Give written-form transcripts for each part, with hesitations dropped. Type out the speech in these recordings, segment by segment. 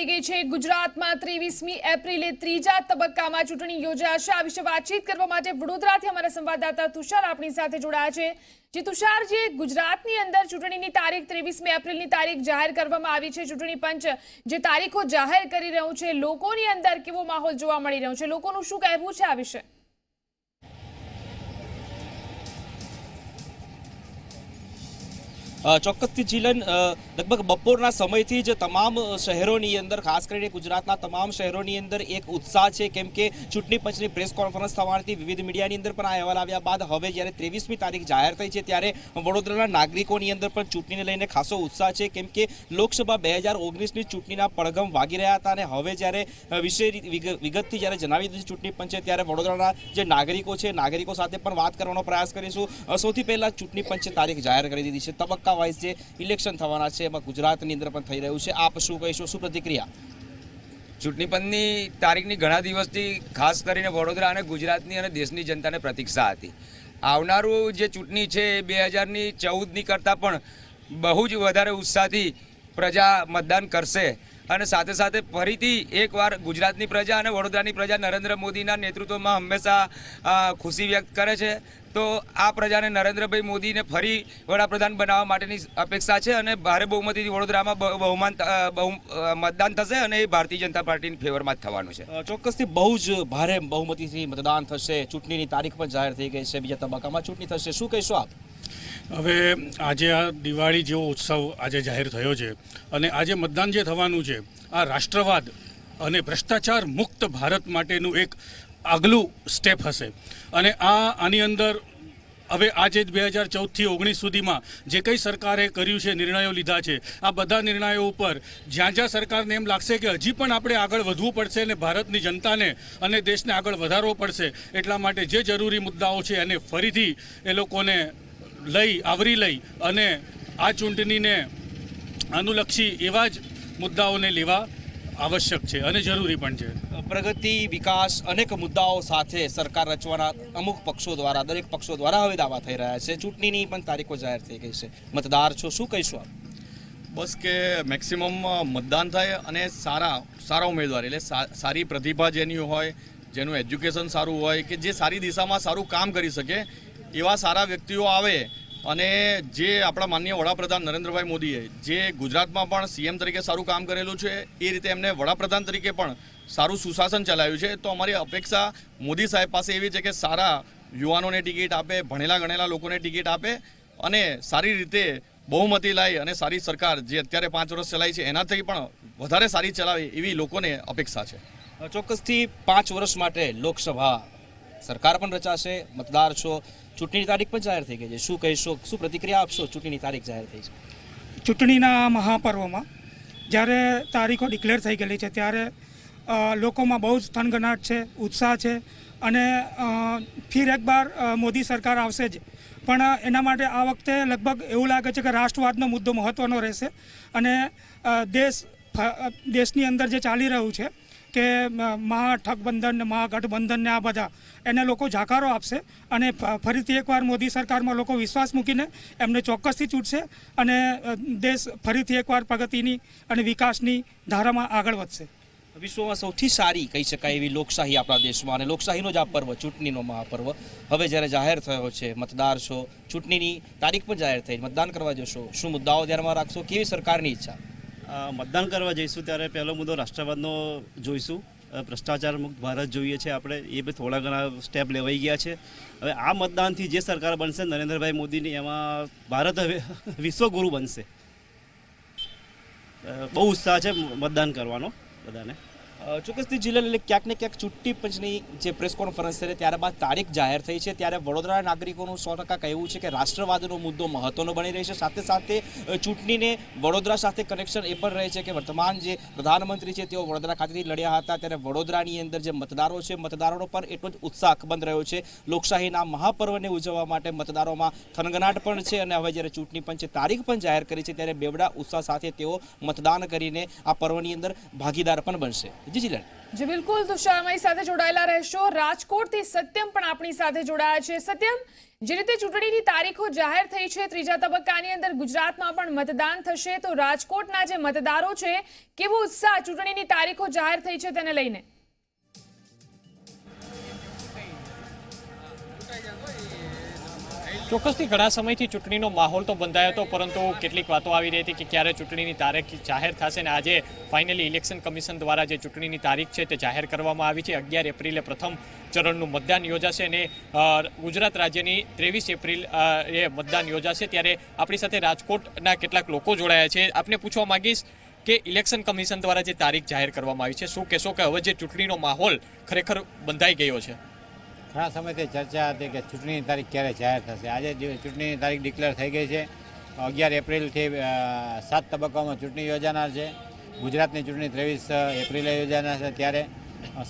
થઈ ગઈ છે। ગુજરાતમાં 23મી એપ્રિલે ત્રીજા તબક્કામાં ચૂંટણી યોજાશે। આ વિશે વાતચીત કરવા માટે વડોદરાથી અમારા સંવાદદાતા તુષાર આપણી સાથે જોડાયા છે। જે તુષાર, જે ગુજરાતની અંદર ચૂંટણીની તારીખ 23મી એપ્રિલની તારીખ જાહેર કરવામાં આવી છે। ચૂંટણી પંચ જે તારીખો જાહેર કરી રહ્યું છે, લોકોની અંદર કેવો માહોલ જોવા મળી રહ્યો છે, લોકોનું શું કહેવું છે આ વિશે? ચોક્કસથી જીલન, લગભગ બપોરના સમયથી જ તમામ શહેરોની અંદર, ખાસ કરીને ગુજરાતના તમામ શહેરોની અંદર એક ઉત્સાહ છે, કેમ કે ચૂંટણી પંચની પ્રેસ કોન્ફરન્સ થવાથી વિવિધ મીડિયાની અંદર પણ આ અહેવાલ આવ્યા બાદ હવે જ્યારે 23મી તારીખ જાહેર થઈ છે ત્યારે વડોદરાના નાગરિકોની અંદર પણ ચૂંટણીને લઈને ખાસો ઉત્સાહ છે, કેમ કે લોકસભા 2019ની ચૂંટણીના પડઘમ વાગી રહ્યા હતા અને હવે જ્યારે વિગતથી જ્યારે જણાવી દીધું ચૂંટણી પંચે, ત્યારે વડોદરાના જે નાગરિકો છે, નાગરિકો સાથે પણ વાત કરવાનો પ્રયાસ કરીશું। સૌથી પહેલા ચૂંટણી પંચે તારીખ જાહેર કરી દીધી છે, તબક્કા વાઇઝ જે ઇલેક્શન થવાના છે એમાં ગુજરાતની અંદર પણ થઈ રહ્યું છે। આપ શું કહીશો, શું પ્રતિક્રિયા? ચૂંટણી પંચની તારીખની ઘણા દિવસથી ખાસ કરીને વડોદરા અને ગુજરાતની અને દેશની જનતાને પ્રતીક્ષા હતી। આવનારું જે ચૂંટણી છે એ 2014ની કરતાં પણ બહુ જ વધારે ઉત્સાહથી પ્રજા મતદાન કરશે અને સાથે સાથે ફરીથી એકવાર ગુજરાતની પ્રજા અને વડોદરાની પ્રજા નરેન્દ્ર મોદીના નેતૃત્વમાં હંમેશા ખુશી વ્યક્ત કરે છે। તો આ પ્રજાને નરેન્દ્રભાઈ મોદીને ફરી વડાપ્રધાન બનાવવા માટેની અપેક્ષા છે અને ભારે બહુમતીથી વડોદરામાં મતદાન થશે અને એ ભારતીય જનતા પાર્ટીની ફેવરમાં જ થવાનું છે। ચોક્કસથી બહુ જ ભારે બહુમતીથી મતદાન થશે। ચૂંટણીની તારીખ પણ જાહેર થઈ ગઈ છે, બીજા તબક્કામાં ચૂંટણી થશે, શું કહીશો આપ? હવે આજે આ દિવાળી જેવો ઉત્સવ આજે જાહેર થયો છે અને આજે મતદાન જે થવાનું છે આ રાષ્ટ્રવાદ અને ભ્રષ્ટાચાર મુક્ત ભારત માટેનું એક આગલું સ્ટેપ હશે અને આની અંદર હવે આજે 2014થી 19 સુધીમાં જે કંઈ સરકારે કર્યું છે, નિર્ણયો લીધા છે, આ બધા નિર્ણયો ઉપર જ્યાં જ્યાં સરકારને એમ લાગશે કે હજી પણ આપણે આગળ વધવું પડશે અને ભારતની જનતાને અને દેશને આગળ વધારવો પડશે, એટલા માટે જે જરૂરી મુદ્દાઓ છે એને ફરીથી એ લોકોને આવરી લઈ અને આ ચૂંટણીને અનુલક્ષી એવા જ મુદ્દાઓને લેવા આવશ્યક છે અને જરૂરી પણ છે। પ્રગતિ, વિકાસ, અનેક મુદ્દાઓ સાથે સરકાર રચવાના અમુક પક્ષો દ્વારા, દરેક પક્ષો દ્વારા હવે દાવા થઈ રહ્યા છે। ચૂંટણીની પણ તારીખો જાહેર થઈ ગઈ છે, મતદાર છો, શું કહીશું આપ? બસ કે મેક્સિમમ મતદાન થાય અને સારા ઉમેદવાર, એટલે સારી પ્રતિભા જેની હોય, જેનું એજ્યુકેશન સારું હોય, કે જે સારી દિશામાં સારું કામ કરી શકે એવા સારા વ્યક્તિઓ આવે અને જે આપણા માનનીય વડાપ્રધાન નરેન્દ્રભાઈ મોદીએ જે ગુજરાતમાં પણ સીએમ તરીકે સારું કામ કરેલું છે એ રીતે એમને વડાપ્રધાન તરીકે પણ સારું સુશાસન ચલાવ્યું છે। તો અમારી અપેક્ષા મોદી સાહેબ પાસે એવી છે કે સારા યુવાનોને ટિકિટ આપે, ભણેલા ગણેલા લોકોને ટિકિટ આપે અને સારી રીતે બહુમતી લાવી અને સારી સરકાર જે અત્યારે 5 વર્ષ ચલાવી છે એનાથી પણ વધારે સારી ચલાવે એવી લોકોને અપેક્ષા છે। ચોક્કસથી 5 વર્ષ માટે લોકસભા સરકાર પણ રચાશે, મતદાર છો, ચૂંટણીની તારીખ પણ જાહેર થઈ ગઈ છે, શું કહીશો, શું પ્રતિક્રિયા આપશો? ચૂંટણીની તારીખ જાહેર થઈ છે, ચૂંટણીના મહાપર્વમાં જ્યારે તારીખો ડિક્લેર થઈ ગયેલી છે ત્યારે લોકોમાં બહુ જ થનગનાટ છે, ઉત્સાહ છે અને ફિર એક બાર મોદી સરકાર આવશે જ, પણ એના માટે આ વખતે લગભગ એવું લાગે છે કે રાષ્ટ્રવાદનો મુદ્દો મહત્ત્વનો રહેશે અને દેશની અંદર જે ચાલી રહ્યું છે કે મહાઠગબંધન ને મહાગઠબંધન ને આ બધા એને લોકો જાકારો આપશે અને ફરીથી એકવાર મોદી સરકારમાં લોકો વિશ્વાસ મૂકીને એમને ચોક્કસથી ચૂંટશે અને દેશ ફરીથી એકવાર પ્રગતિની અને વિકાસની ધારામાં આગળ વધશે। વિશ્વમાં સૌથી સારી કહી શકાય એવી લોકશાહી આપણા દેશમાં અને લોકશાહીનો જ આ પર્વ, ચૂંટણીનો મહાપર્વ હવે જ્યારે જાહેર થયો છે, મતદાર છો, ચૂંટણીની તારીખ પણ જાહેર થઈ, મતદાન કરવા જશો, શું મુદ્દાઓ ધ્યાનમાં રાખશો, કેવી સરકારની ઈચ્છા? મતદાન કરવા જઈશું ત્યારે પહેલો મુદ્દો રાષ્ટ્રવાદનો જોઈશું, ભ્રષ્ટાચાર મુક્ત ભારત જોઈએ છે આપણે, એ બી થોડા ઘણા સ્ટેપ લેવાઈ ગયા છે। હવે આ મતદાનથી જે સરકાર બનશે નરેન્દ્રભાઈ મોદીની, એમાં ભારત હવે વિશ્વગુરુ બનશે। બહુ ઉત્સાહ છે મતદાન કરવાનો બધાને। ચોક્કસથી જિલ્લા એટલે ક્યાંક ને ક્યાંક ચૂંટણી પંચની જે પ્રેસ કોન્ફરન્સ છે ત્યારબાદ તારીખ જાહેર થઈ છે ત્યારે વડોદરાના નાગરિકોનું 100% કહેવું છે કે રાષ્ટ્રવાદનો મુદ્દો મહત્વનો બની રહે છે। સાથે સાથે ચૂંટણીને વડોદરા સાથે કનેક્શન એ પણ રહે છે કે વર્તમાન જે પ્રધાનમંત્રી છે તેઓ વડોદરા ખાતેથી લડ્યા હતા, ત્યારે વડોદરાની અંદર જે મતદારો છે, મતદારોનો પણ એટલો જ ઉત્સાહ બંધ રહ્યો છે। લોકશાહીના મહાપર્વને ઉજવવા માટે મતદારોમાં થનગનાટ પણ છે અને હવે જ્યારે ચૂંટણી પંચે તારીખ પણ જાહેર કરી છે ત્યારે બેવડા ઉત્સાહ સાથે તેઓ મતદાન કરીને આ પર્વની અંદર ભાગીદાર પણ બનશે। जी बिल्कुल, तुषार हमारी साथे जोड़ाયેલા રહેશો। રાજકોટથી સત્યમ પણ આપણી સાથે જોડાયા છે। સત્યમ, જે રીતે ચૂંટણીની તારીખો જાહેર થઈ છે, ત્રીજા તબક્કાની અંદર ગુજરાતમાં પણ મતદાન થશે, તો રાજકોટના જે મતદારો છે કેવો ઉત્સાહ ચૂંટણીની તારીખો જાહેર થઈ છે તેને લઈને? ચોક્કસથી ઘણા સમયથી ચૂંટણીનો માહોલ તો બંધાયો હતો, પરંતુ કેટલીક વાતો આવી રહી હતી કે ક્યારે ચૂંટણીની તારીખ જાહેર થશે, અને આજે ફાઇનલી ઇલેક્શન કમિશન દ્વારા જે ચૂંટણીની તારીખ છે તે જાહેર કરવામાં આવી છે. 11 એપ્રિલે પ્રથમ ચરણનું મતદાન યોજાશે અને ગુજરાત રાજ્યની 23 એપ્રિલ એ મતદાન યોજાશે. ત્યારે આપણી સાથે રાજકોટના કેટલાક લોકો જોડાયા છે. આપને પૂછવા માંગીશ કે ઇલેક્શન કમિશન દ્વારા જે તારીખ જાહેર કરવામાં આવી છે, શું કહેશો કે હવે જે ચૂંટણીનો માહોલ ખરેખર બંધાઈ ગયો છે? ઘણા સમયથી ચર્ચા હતી કે ચૂંટણીની તારીખ ક્યારે જાહેર થશે. આજે ચૂંટણીની તારીખ ડિક્લેર થઈ ગઈ છે. 11 એપ્રિલથી 7 તબક્કામાં ચૂંટણી યોજાનાર છે. ગુજરાતની ચૂંટણી 23 એપ્રિલે યોજાનાર છે. ત્યારે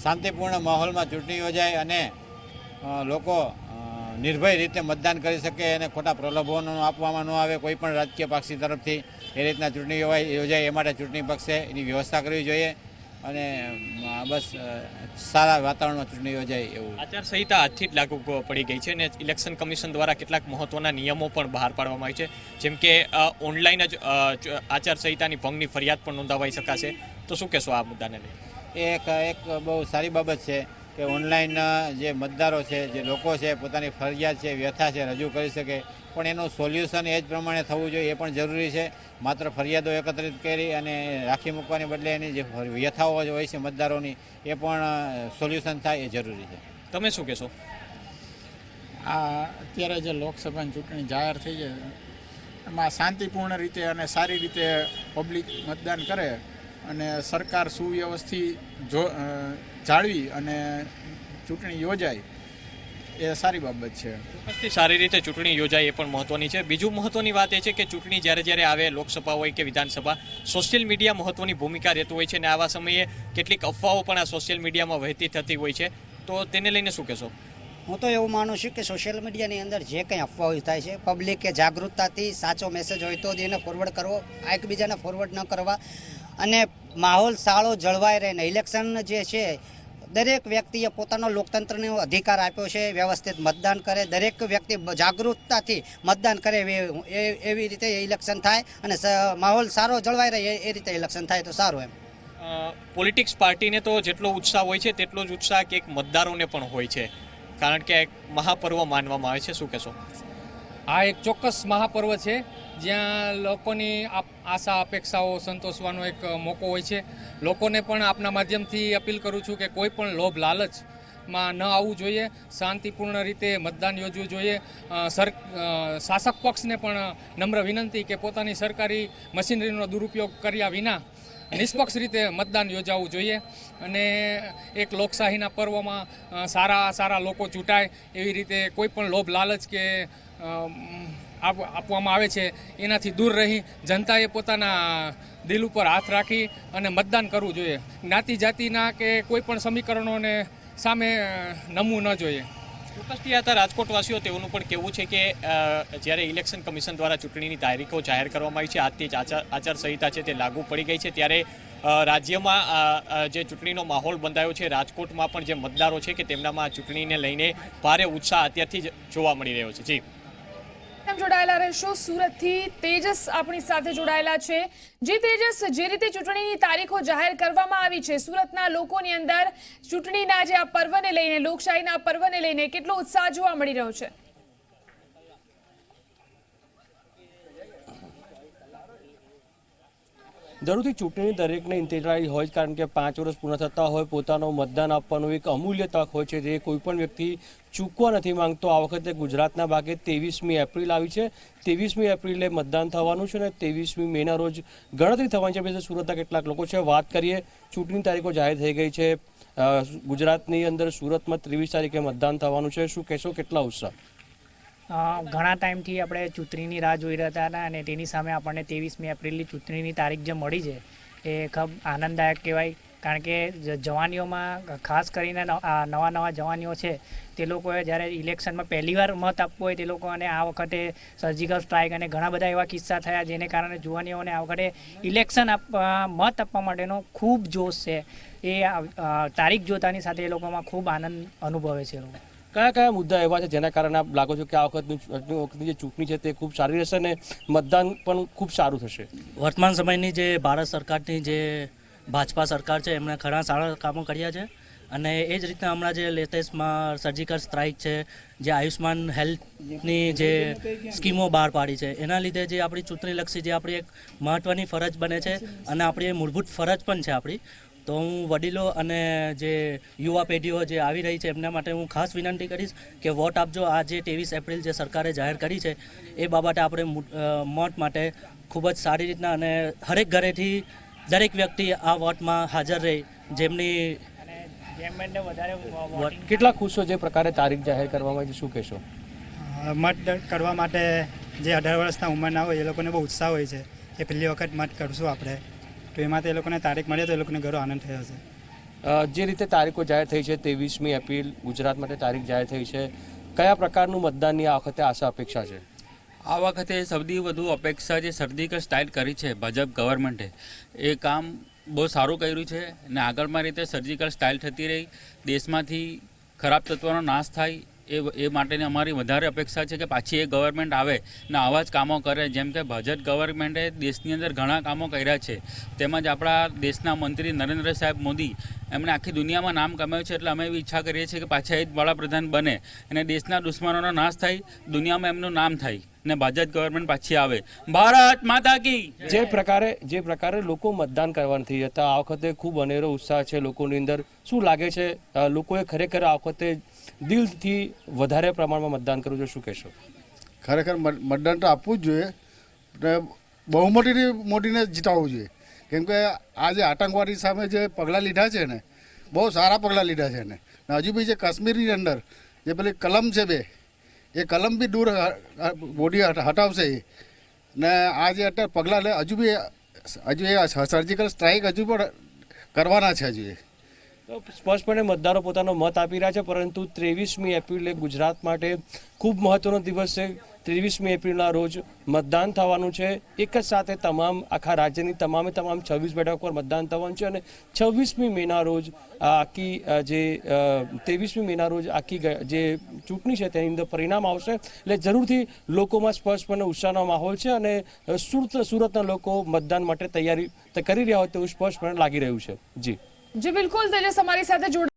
શાંતિપૂર્ણ માહોલમાં ચૂંટણી યોજાય અને લોકો નિર્ભય રીતે મતદાન કરી શકે અને ખોટા પ્રલોભનો આપવામાં ન આવે કોઈ પણ રાજકીય પક્ષી તરફથી. એ રીતના ચૂંટણી યોજાય એ માટે ચૂંટણી પક્ષે એની વ્યવસ્થા કરવી જોઈએ અને બસ સારા વાતાવરણમાં ચૂંટણી યોજાય એવું. આચારસંહિતા આજથી જ લાગુ પડી ગઈ છે અને ઇલેક્શન કમિશન દ્વારા કેટલાક મહત્વના નિયમો પણ બહાર પાડવામાં આવી છે, જેમ કે ઓનલાઈન જ આચારસંહિતાની ભંગની ફરિયાદ પણ નોંધાવાઈ શકાશે. તો શું કહેશો આ મુદ્દાને લઈને? એક બહુ સારી બાબત છે કે ઓનલાઈન જે મતદારો છે, જે લોકો છે, પોતાની ફરિયાદ છે, વ્યથા છે રજૂ કરી શકે, પણ એનું સોલ્યુશન એ જ પ્રમાણે થવું જોઈએ એ પણ જરૂરી છે. માત્ર ફરિયાદો એકત્રિત કરી અને રાખી મૂકવાની બદલે એની જે વ્યથાઓ હોય છે મતદારોની એ પણ સોલ્યુશન થાય એ જરૂરી છે. તમે શું કહેશો? આ અત્યારે જે લોકસભાની ચૂંટણી જાહેર થઈ છે એમાં શાંતિપૂર્ણ રીતે અને સારી રીતે પબ્લિક મતદાન કરે અને સરકાર સુવ્યવસ્થિત જાળવી અને ચૂંટણી યોજાય એ સારી બાબત છે. ચોક્કસથી સારી રીતે ચૂંટણી યોજાય એ પણ મહત્વની છે. બીજું મહત્વની વાત એ છે કે ચૂંટણી જ્યારે આવે, લોકસભા હોય કે વિધાનસભા, સોશિયલ મીડિયા મહત્વની ભૂમિકા રહેતું હોય છે અને આવા સમયે કેટલીક અફવાઓ પણ આ સોશિયલ મીડિયામાં વહેતી થતી હોય છે. તો તેને લઈને શું કહેશો? હું તો એવું માનું છું કે સોશિયલ મીડિયાની અંદર જે કંઈ અફવાઓ થાય છે, પબ્લિકે જાગૃતતાથી સાચો મેસેજ હોય તો એને ફોરવર્ડ કરવો, એકબીજાને ફોરવર્ડ ન કરવા અને માહોલ સારો જળવાઈ રહે. ને ઇલેક્શન જે છે દરેક વ્યક્તિએ પોતાનો લોકતંત્રનો અધિકાર આપ્યો છે, વ્યવસ્થિત મતદાન કરે, દરેક વ્યક્તિ જાગૃતતાથી મતદાન કરે એવી રીતે ઇલેક્શન થાય અને માહોલ સારો જળવાઈ રહે એ રીતે ઇલેક્શન થાય તો સારું. એમ પોલિટિક્સ પાર્ટીને તો જેટલો ઉત્સાહ હોય છે તેટલો જ ઉત્સાહ એક મતદારોને પણ હોય છે, કારણ કે એક મહાપર્વ માનવામાં આવે છે. શું કહેશો? આ એક ચોક્કસ મહાપર્વ છે જ્યાં લોકોની આશા અપેક્ષાઓ સંતોષવાનો એક મોકો હોય છે. લોકોને પણ આપના માધ્યમથી અપીલ કરું છું કે કોઈ પણ લોભ લાલચમાં ન આવવું જોઈએ, શાંતિપૂર્ણ રીતે મતદાન યોજવું જોઈએ. શાસક પક્ષને પણ નમ્ર વિનંતી કે પોતાની સરકારી મશીનરીનો દુરુપયોગ કર્યા વિના નિષ્પક્ષ રીતે મતદાન યોજાવું જોઈએ અને એક લોકશાહીના પર્વમાં સારા લોકો ચૂંટાય એવી રીતે કોઈ પણ લોભ લાલચ કે આપવામાં આવે છે એનાથી દૂર રહી જનતાએ પોતાના દિલ ઉપર હાથ રાખી અને મતદાન કરવું જોઈએ. જ્ઞાતિ જાતિના કે કોઈ પણ સમીકરણોને સામે નમવું ન જોઈએ. ચોક્કસથી હતા રાજકોટવાસીઓ તેઓનું પણ કહેવું છે કે જ્યારે ઇલેક્શન કમિશન દ્વારા ચૂંટણીની તારીખો જાહેર કરવામાં આવી છે, આજથી જ આચારસંહિતા છે તે લાગુ પડી ગઈ છે, ત્યારે રાજ્યમાં જે ચૂંટણીનો માહોલ બંધાયો છે, રાજકોટમાં પણ જે મતદારો છે કે તેમનામાં ચૂંટણીને લઈને ભારે ઉત્સાહ અત્યારથી જ જોવા મળી રહ્યો છે. જી જોડાયેલા રહેશો. સુરતથી તેજસ આપણી સાથે જોડાયેલા છે. જે તેજસ, જે રીતે ચૂંટણીની તારીખો જાહેર કરવામાં આવી છે, સુરતના લોકોની અંદર ચૂંટણીના જે આ પર્વને લઈને, લોકશાહીના પર્વને લઈને કેટલો ઉત્સાહ જોવા મળી રહ્યો છે? જરૂરથી ચૂંટણી દરેકને ઇંતજારી હોય, કારણ કે 5 વર્ષ પૂર્ણ થતા હોય, પોતાનો મતદાન આપવાનું એક અમૂલ્ય તક હોય છે જે કોઈ પણ વ્યક્તિ ચૂકવા નથી માંગતો. આ વખતે ગુજરાતના ભાગે 23મી એપ્રિલ આવી છે. 23મી એપ્રિલે મતદાન થવાનું છે અને 23મી મેના રોજ ગણતરી થવાની છે. સુરતના કેટલાક લોકો છે, વાત કરીએ. ચૂંટણી તારીખો જાહેર થઈ ગઈ છે. ગુજરાતની અંદર સુરતમાં 23 તારીખે મતદાન થવાનું છે. શું કહેશો, કેટલા ઉત્સાહ? ઘણા ટાઈમથી આપણે ચૂંટણીની રાહ જોઈ રહ્યા હતા અને તેની સામે આપણને 23મી એપ્રિલની ચૂંટણીની તારીખ જે મળી છે એ ખૂબ આનંદદાયક કહેવાય. કારણ કે જવાનીઓમાં ખાસ કરીને નવા જવાનીઓ છે તે લોકોએ જ્યારે ઇલેક્શનમાં પહેલીવાર મત આપવો હોય તે લોકોને આ વખતે સર્જિકલ સ્ટ્રાઇક અને ઘણા બધા એવા કિસ્સા થયા જેને કારણે જુવાનીઓને આ વખતે ઇલેક્શન મત આપવા માટેનો ખૂબ જોશ છે. એ તારીખ જોતાની સાથે એ લોકોમાં ખૂબ આનંદ અનુભવે છે. કયા કયા મુદ્દા એવા છે જેના કારણે આપ લાગો છો કે આ વખતની જે ચૂંટણી છે તે ખૂબ સારી રહેશે અને મતદાન પણ ખૂબ સારું થશે? વર્તમાન સમયની જે ભારત સરકારની જે ભાજપા સરકાર છે એમણે ઘણા સારા કામો કર્યા છે અને એ જ રીતના હમણાં જે લેટેસ્ટમાં સર્જિકલ સ્ટ્રાઇક છે, જે આયુષ્માન હેલ્થની જે સ્કીમો બહાર પાડી છે, એના લીધે જે આપણી ચૂંટણીલક્ષી જે આપણી એક મહત્ત્વની ફરજ બને છે અને આપણી એ મૂળભૂત ફરજ પણ છે આપણી. તો હું વડીલો અને જે યુવા પેઢીઓ જે આવી રહી છે એમના માટે હું ખાસ વિનંતી કરીશ કે વોટ આપજો. આ જે 23 એપ્રિલ જે સરકારે જાહેર કરી છે એ બાબતે આપણે મત માટે ખૂબ જ સારી રીતના અને હરેક ઘરેથી દરેક વ્યક્તિ આ વોટમાં હાજર રહે જેમની કેટલા ખુશ છો જે પ્રકારે તારીખ જાહેર કરવામાં આવી? શું કહેશો? મત કરવા માટે જે 18 વર્ષના ઉંમરના હોય એ લોકોને બહુ ઉત્સાહ હોય છે કે પહેલી વખત મત કરશું આપણે, તો એમાં તે લોકોને તારીખ મળે તો એ લોકોને ઘણો આનંદ થયો છે. જે રીતે તારીખો જાહેર થઈ છે 23મી એપ્રિલ ગુજરાત માટે તારીખ જાહેર થઈ છે, કયા પ્રકારનું મતદાનની આ વખતે આશા અપેક્ષા છે? આ વખતે સૌથી વધુ અપેક્ષા જે સર્જિકલ સ્ટ્રાઇક કરી છે ભાજપ ગવર્મેન્ટે, એ કામ બહુ સારું કર્યું છે અને આગળમાં રીતે સર્જિકલ સ્ટાઇલ થતી રહી, દેશમાંથી ખરાબ તત્વોનો નાશ થાય એ માટેની અમારી વધારે અપેક્ષા છે કે પાછી એ ગવર્મેન્ટ આવે ને આવા જ કામો કરે. જેમ કે ભાજપ ગવર્મેન્ટે દેશની અંદર ઘણા કામો કર્યા છે, તેમજ આપણા દેશના મંત્રી નરેન્દ્ર સાહેબ મોદી એમણે આખી દુનિયામાં નામ કમાયું છે. એટલે અમે એવી ઈચ્છા કરીએ છીએ કે પાછા એ જ વડાપ્રધાન બને અને દેશના દુશ્મનોનો નાશ થાય, દુનિયામાં એમનું નામ થાય ને ભાજપ ગવર્મેન્ટ પાછી આવે. ભારત માતા કી. જે પ્રકારે લોકો મતદાન કરવા નથી જતા, આ વખતે ખૂબ અનેરો ઉત્સાહ છે લોકોની અંદર. શું લાગે છે લોકોએ ખરેખર આ વખતે દિલથી વધારે પ્રમાણમાં મતદાન કરવું જોઈએ? શું કહેશો? ખરેખર મતદાન તો આપવું જ જોઈએ ને મોદીને જીતાવવું જોઈએ. કેમ કે આ જે આતંકવાદી સામે જે પગલાં લીધા છે ને, બહુ સારા પગલાં લીધા છે ને હજુ બી જે કાશ્મીરની અંદર જે પેલી કલમ છે એ કલમ બી દૂર મોદી હટાવશે ને આ જે અત્યારે પગલાં લે હજુ એ સર્જિકલ સ્ટ્રાઇક હજુ પણ કરવાના છે. હજુ તો સ્પષ્ટપણે મતદારો પોતાનો મત આપી રહ્યા છે, પરંતુ 23મી એપ્રિલે ગુજરાત માટે ખૂબ મહત્વનો દિવસ છે. 23મી એપ્રિલના રોજ મતદાન થવાનું છે. એક જ સાથે આખા રાજ્યની તમામ 26 બેઠકો પર મતદાન થવાનું છે અને 26મી મેના રોજ આખી જે 23મી મેના રોજ આખી જે ચૂંટણી છે તેની અંદર પરિણામ આવશે. એટલે જરૂરથી લોકોમાં સ્પષ્ટપણે ઉત્સાહનો માહોલ છે અને સુરતના લોકો મતદાન માટે તૈયારી કરી રહ્યા હોય તેવું સ્પષ્ટપણે લાગી રહ્યું છે. જી બિલકુલ તેજસ અમારી સાથે જોડાયા.